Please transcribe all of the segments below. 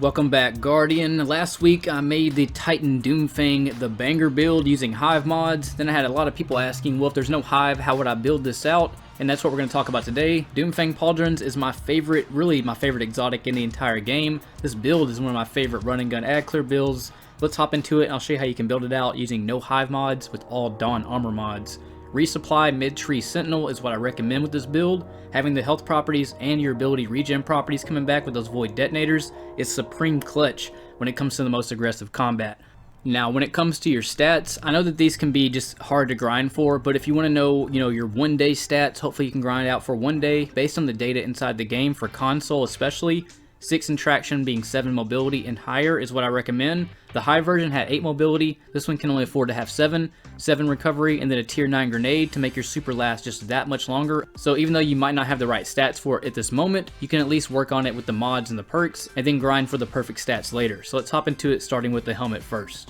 Welcome back, Guardian. Last week I made the Titan Doomfang the banger build using hive mods. Then I had a lot of people asking, well, if there's no hive, how would I build this out? And that's what we're going to talk about today. Doomfang pauldrons is my favorite, really my favorite exotic in the entire game. This build is one of my favorite run and gun ad clear builds. Let's hop into it and I'll show you how you can build it out using no hive mods with all Dawn armor mods. Resupply mid-tree sentinel is what I recommend with this build. Having the health properties and your ability regen properties coming back with those void detonators is supreme clutch when it comes to the most aggressive combat. Now when it comes to your stats, I know that these can be just hard to grind for, but if you want to know, your 1 day stats, hopefully you can grind out for 1 day based on the data inside the game for console especially. 6 in traction being 7 mobility and higher is what I recommend. The high version had 8 mobility, this one can only afford to have 7 recovery, and then a tier 9 grenade to make your super last just that much longer. So even though you might not have the right stats for it at this moment, you can at least work on it with the mods and the perks, and then grind for the perfect stats later. So let's hop into it, starting with the helmet first.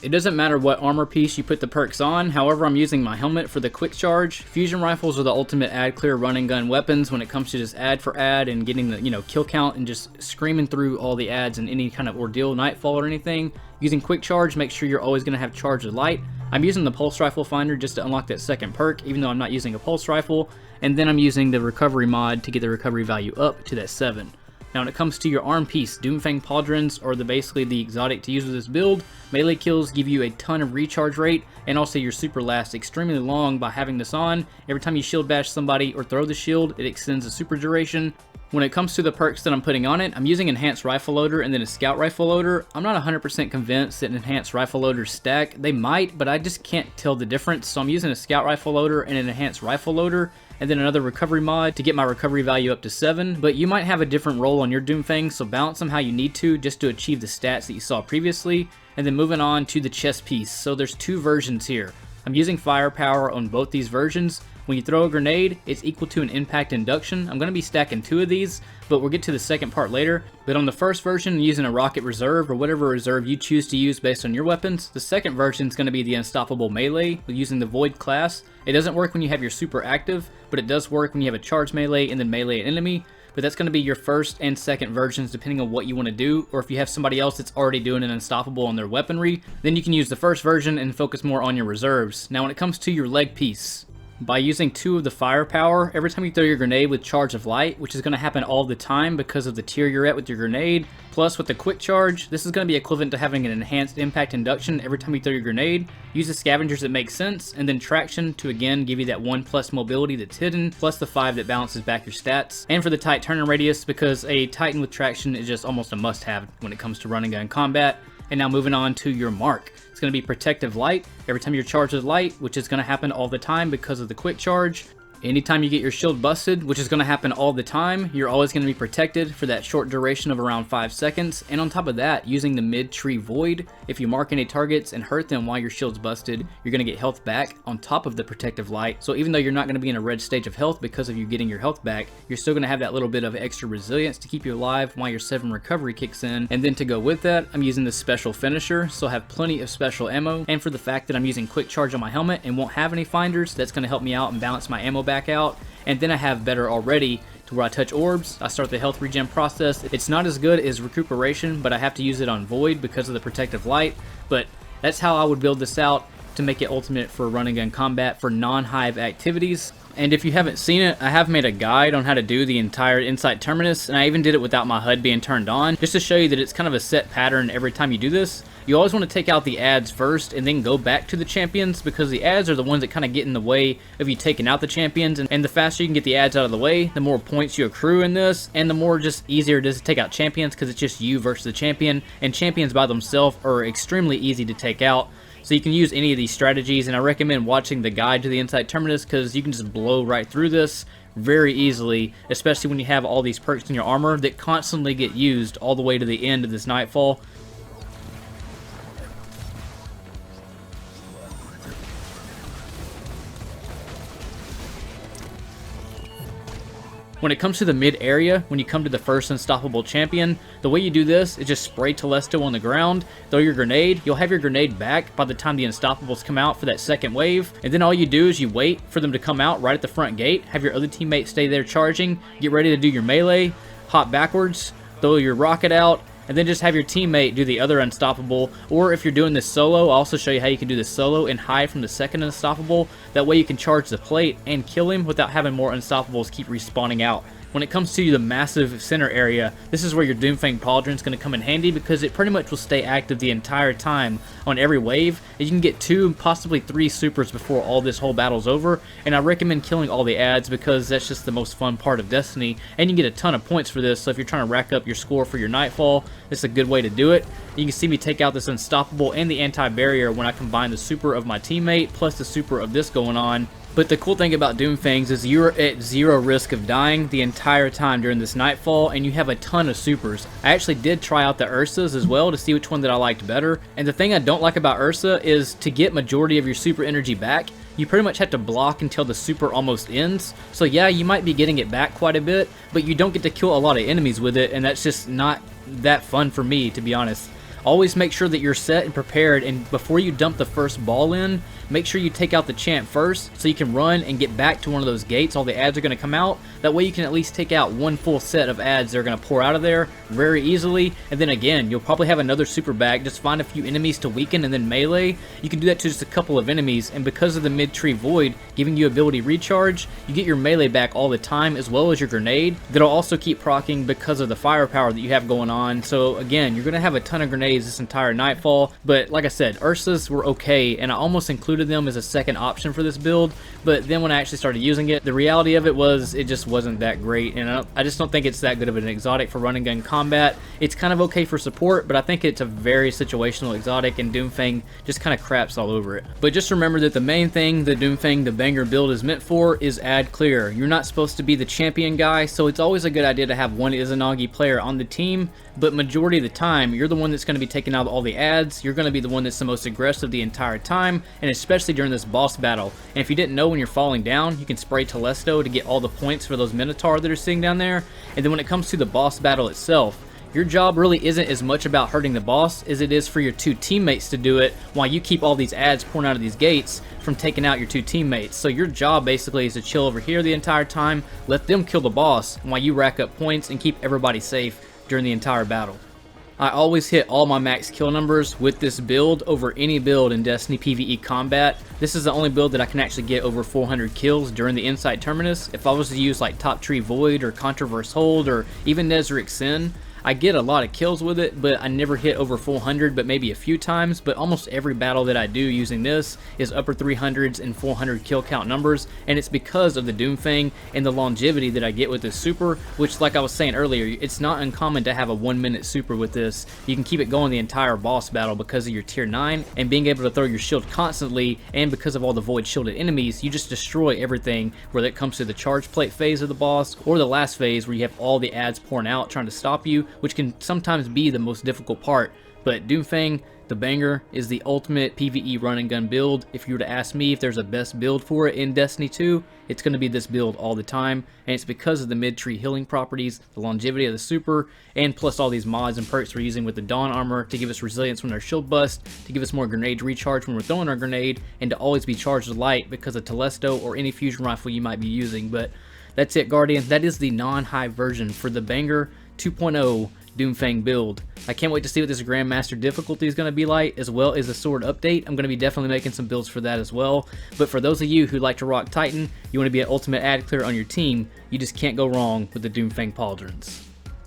It doesn't matter what armor piece you put the perks on, however I'm using my helmet for the quick charge. Fusion rifles are the ultimate ad clear run and gun weapons when it comes to just ad for ad and getting the kill count and just screaming through all the ads in any kind of ordeal, Nightfall or anything. Using quick charge, make sure you're always going to have charge of light. I'm using the pulse rifle finder just to unlock that second perk, even though I'm not using a pulse rifle, and then I'm using the recovery mod to get the recovery value up to that 7. Now when it comes to your arm piece, Doomfang pauldrons are basically the exotic to use with this build. Melee kills give you a ton of recharge rate, and also your super lasts extremely long by having this on. Every time you shield bash somebody or throw the shield, it extends the super duration. When it comes to the perks that I'm putting on it, I'm using Enhanced Rifle Loader and then a Scout Rifle Loader. I'm not 100% convinced that Enhanced Rifle Loaders stack. They might, but I just can't tell the difference. So I'm using a Scout Rifle Loader and an Enhanced Rifle Loader, and then another recovery mod to get my recovery value up to 7. But you might have a different role on your Doomfangs, so balance them how you need to just to achieve the stats that you saw previously. And then moving on to the chest piece. So there's 2 versions here. I'm using firepower on both these versions. When you throw a grenade, it's equal to an impact induction. I'm going to be stacking 2 of these, but we'll get to the second part later. But on the first version, I'm using a rocket reserve or whatever reserve you choose to use based on your weapons. The second version is going to be the unstoppable melee using the void class. It doesn't work when you have your super active, but it does work when you have a charge melee and then melee an enemy. But that's going to be your first and second versions depending on what you want to do, or if you have somebody else that's already doing an unstoppable on their weaponry, then you can use the first version and focus more on your reserves. Now when it comes to your leg piece, by using 2 of the firepower, every time you throw your grenade with charge of light, which is going to happen all the time because of the tier you're at with your grenade, plus with the quick charge, this is going to be equivalent to having an enhanced impact induction every time you throw your grenade. Use the scavengers that make sense, and then traction to again give you that 1+ mobility that's hidden, plus the 5 that balances back your stats. And for the tight turning radius, because a Titan with traction is just almost a must-have when it comes to run and gun combat. And now moving on to your mark. It's going to be protective light every time you're charged with light, which is going to happen all the time because of the quick charge. Anytime you get your shield busted, which is going to happen all the time, you're always going to be protected for that short duration of around 5 seconds. And on top of that, using the mid-tree void, if you mark any targets and hurt them while your shield's busted, you're going to get health back on top of the protective light. So even though you're not going to be in a red stage of health because of you getting your health back, you're still going to have that little bit of extra resilience to keep you alive while your 7 recovery kicks in. And then to go with that, I'm using the special finisher, so I have plenty of special ammo. And for the fact that I'm using quick charge on my helmet and won't have any finders, that's going to help me out and balance my ammo back out. And then I have better already to where I touch orbs, I start the health regen process. It's not as good as recuperation, but I have to use it on void because of the protective light. But that's how I would build this out to make it ultimate for run and gun combat for non-hive activities. And if you haven't seen it, I have made a guide on how to do the entire Insight Terminus, and I even did it without my HUD being turned on, just to show you that it's kind of a set pattern every time you do this. You always want to take out the ads first and then go back to the champions, because the ads are the ones that kind of get in the way of you taking out the champions, and the faster you can get the ads out of the way, the more points you accrue in this, and the more just easier it is to take out champions because it's just you versus the champion, and champions by themselves are extremely easy to take out. So you can use any of these strategies, and I recommend watching the guide to the Insight Terminus because you can just blow right through this very easily, especially when you have all these perks in your armor that constantly get used all the way to the end of this Nightfall. When it comes to the mid area, when you come to the first unstoppable champion, the way you do this is just spray Telesto on the ground, throw your grenade, you'll have your grenade back by the time the unstoppables come out for that second wave, and then all you do is you wait for them to come out right at the front gate, have your other teammates stay there charging, get ready to do your melee, hop backwards, throw your rocket out, and then just have your teammate do the other unstoppable. Or if you're doing this solo, I'll also show you how you can do this solo and hide from the second unstoppable. That way you can charge the plate and kill him without having more unstoppables keep respawning out. When it comes to the massive center area, this is where your Doomfang Pauldron is going to come in handy because it pretty much will stay active the entire time on every wave. And you can get 2, possibly 3 supers before all this whole battle's over. And I recommend killing all the ads because that's just the most fun part of Destiny. And you can get a ton of points for this, so if you're trying to rack up your score for your Nightfall, this is a good way to do it. You can see me take out this Unstoppable and the Anti-Barrier when I combine the super of my teammate plus the super of this going on. But the cool thing about Doomfangs is you're at 0 risk of dying the entire time during this Nightfall, and you have a ton of supers. I actually did try out the Ursas as well to see which one that I liked better. And the thing I don't like about Ursa is to get majority of your super energy back, you pretty much have to block until the super almost ends. So yeah, you might be getting it back quite a bit, but you don't get to kill a lot of enemies with it, and that's just not that fun for me, to be honest. Always make sure that you're set and prepared, and before you dump the first ball in, make sure you take out the champ first so you can run and get back to one of those gates. All the ads are going to come out. That way you can at least take out one full set of ads that are going to pour out of there very easily. And then again, you'll probably have another super back. Just find a few enemies to weaken and then melee. You can do that to just a couple of enemies, and because of the mid-tree void giving you ability recharge, you get your melee back all the time as well as your grenade. That'll also keep proccing because of the firepower that you have going on. So again, you're going to have a ton of grenades this entire Nightfall. But like I said, Ursas were okay, and I almost included them as a second option for this build, but then when I actually started using it, the reality of it was it just wasn't that great, and I just don't think it's that good of an exotic for running gun combat. It's kind of okay for support, but I think it's a very situational exotic, and Doomfang just kind of craps all over it. But just remember that the main thing the Doomfang the Banger build is meant for is ad clear. You're not supposed to be the champion guy, so it's always a good idea to have one Izanagi player on the team, but majority of the time, you're the one that's going to be taking out all the ads. You're going to be the one that's the most aggressive the entire time, and especially during this boss battle. And if you didn't know, when you're falling down, you can spray Telesto to get all the points for those Minotaur that are sitting down there. And then when it comes to the boss battle itself, your job really isn't as much about hurting the boss as it is for your 2 teammates to do it while you keep all these ads pouring out of these gates from taking out your 2 teammates. So your job basically is to chill over here the entire time, let them kill the boss while you rack up points and keep everybody safe during the entire battle. I always hit all my max kill numbers with this build over any build in Destiny PvE combat. This is the only build that I can actually get over 400 kills during the Insight Terminus. If I was to use like Top Tree Void or Controverse Hold or even Nezarec Sin, I get a lot of kills with it, but I never hit over 400, but maybe a few times. But almost every battle that I do using this is upper 300s and 400 kill count numbers, and it's because of the Doomfang and the longevity that I get with this super, which, like I was saying earlier, it's not uncommon to have a 1-minute super with this. You can keep it going the entire boss battle because of your tier 9 and being able to throw your shield constantly, and because of all the void shielded enemies, you just destroy everything, whether it comes to the charge plate phase of the boss or the last phase where you have all the ads pouring out trying to stop you, which can sometimes be the most difficult part. But Doomfang the Banger is the ultimate PvE run and gun build. If you were to ask me if there's a best build for it in Destiny 2, it's going to be this build all the time, and it's because of the mid-tree healing properties, the longevity of the super, and plus all these mods and perks we're using with the Dawn Armor to give us resilience when our shield bust, to give us more grenade recharge when we're throwing our grenade, and to always be charged with light because of Telesto or any fusion rifle you might be using. But that's it, Guardian. That is the non-hive version for the Banger 2.0 Doomfang build. I can't wait to see what this Grandmaster difficulty is going to be like, as well as the sword update. I'm going to be definitely making some builds for that as well. But for those of you who like to rock Titan, you want to be an ultimate ad clear on your team, you just can't go wrong with the Doomfang Pauldrons.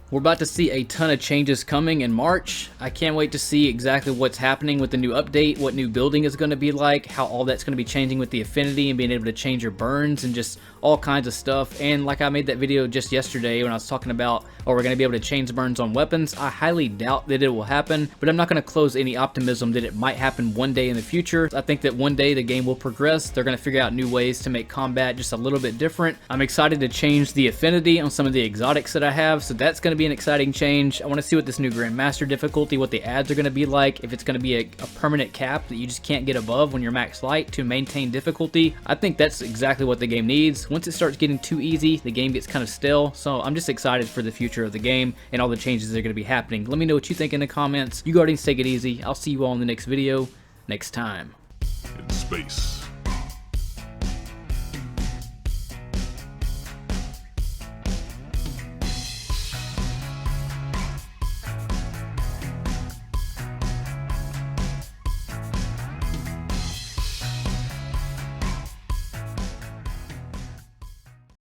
We're about to see a ton of changes coming in March. I can't wait to see exactly what's happening with the new update, what new building is going to be like, how all that's going to be changing with the affinity and being able to change your burns and just all kinds of stuff. And like I made that video just yesterday when I was talking about, oh, we're going to be able to change burns on weapons. I highly doubt that it will happen, but I'm not going to close any optimism that it might happen one day in the future. I think that one day the game will progress. They're going to figure out new ways to make combat just a little bit different. I'm excited to change the affinity on some of the exotics that I have, so that's going to be an exciting change. I want to see what this new Grandmaster difficulty, what the ads are going to be like, if it's going to be a permanent cap that you just can't get above when you're max light to maintain difficulty. I think that's exactly what the game needs. Once it starts getting too easy, the game gets kind of stale, so I'm just excited for the future of the game and all the changes that are going to be happening. Let me know what you think in the comments. You Guardians, take it easy. I'll see you all in the next video next time. In space.